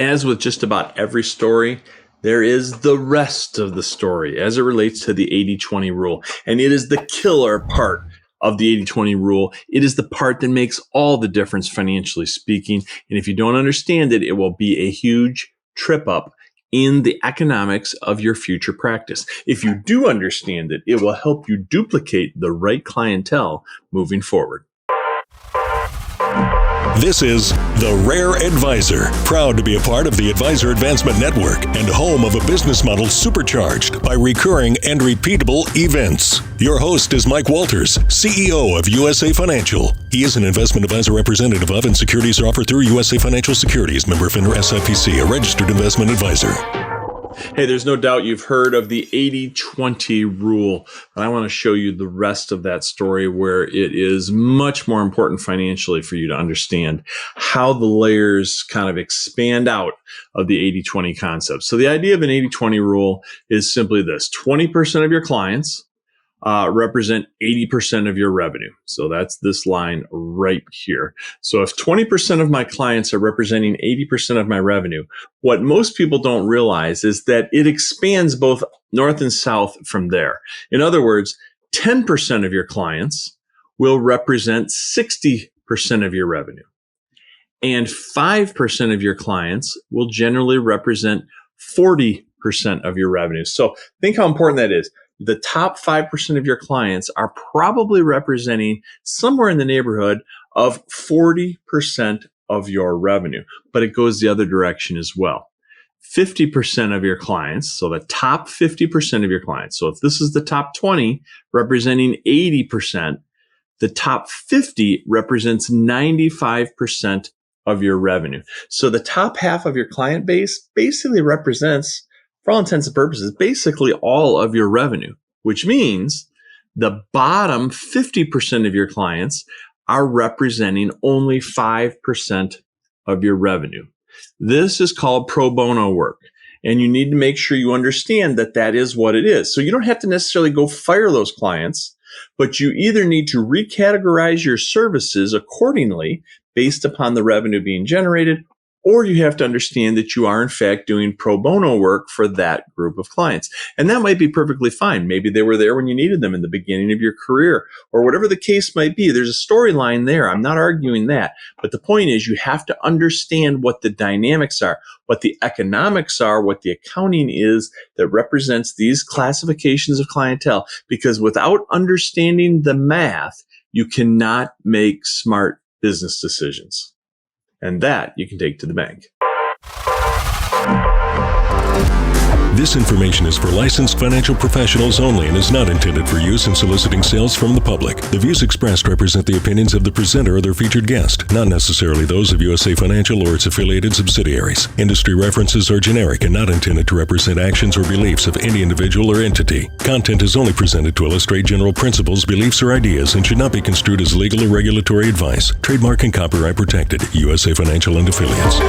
As with just about every story, there is the rest of the story as it relates to the 80-20 rule. And it is the killer part of the 80-20 rule. It is the part that makes all the difference financially speaking. And if you don't understand it, it will be a huge trip up in the economics of your future practice. If you do understand it, it will help you duplicate the right clientele moving forward. This is The Rare Advisor, proud to be a part of the Advisor Advancement Network and home of a business model supercharged by recurring and repeatable events. Your host is Mike Walters, CEO of USA Financial. He is an investment advisor representative of and securities are offered through USA Financial Securities, member FINRA SIPC, a registered investment advisor. Hey, there's no doubt you've heard of the 80-20 rule, but I want to show you the rest of that story where it is much more important financially for you to understand how the layers kind of expand out of the 80-20 concept. So the idea of an 80-20 rule is simply this: 20% of your clients represent 80% of your revenue. So that's this line right here. So if 20% of my clients are representing 80% of my revenue, what most people don't realize is that it expands both north and south from there. In other words, 10% of your clients will represent 60% of your revenue. And 5% of your clients will generally represent 40% of your revenue. So think how important that is. The top 5% of your clients are probably representing somewhere in the neighborhood of 40% of your revenue, but it goes the other direction as well. 50% of your clients, so the top 50% of your clients. So if this is the top 20 representing 80%, the top 50 represents 95% of your revenue. So the top half of your client base basically represents, for all intents and purposes, basically all of your revenue, which means the bottom 50% of your clients are representing only 5% of your revenue. This is called pro bono work, and you need to make sure you understand that that is what it is. So you don't have to necessarily go fire those clients, but you either need to recategorize your services accordingly based upon the revenue being generated, or you have to understand that you are, in fact, doing pro bono work for that group of clients. And that might be perfectly fine. Maybe they were there when you needed them in the beginning of your career, or whatever the case might be. There's a storyline there. I'm not arguing that. But the point is, you have to understand what the dynamics are, what the economics are, what the accounting is that represents these classifications of clientele. Because without understanding the math, you cannot make smart business decisions. And that you can take to the bank. This information is for licensed financial professionals only and is not intended for use in soliciting sales from the public. The views expressed represent the opinions of the presenter or their featured guest, not necessarily those of USA Financial or its affiliated subsidiaries. Industry references are generic and not intended to represent actions or beliefs of any individual or entity. Content is only presented to illustrate general principles, beliefs, or ideas and should not be construed as legal or regulatory advice. Trademark and copyright protected. USA Financial and Affiliates.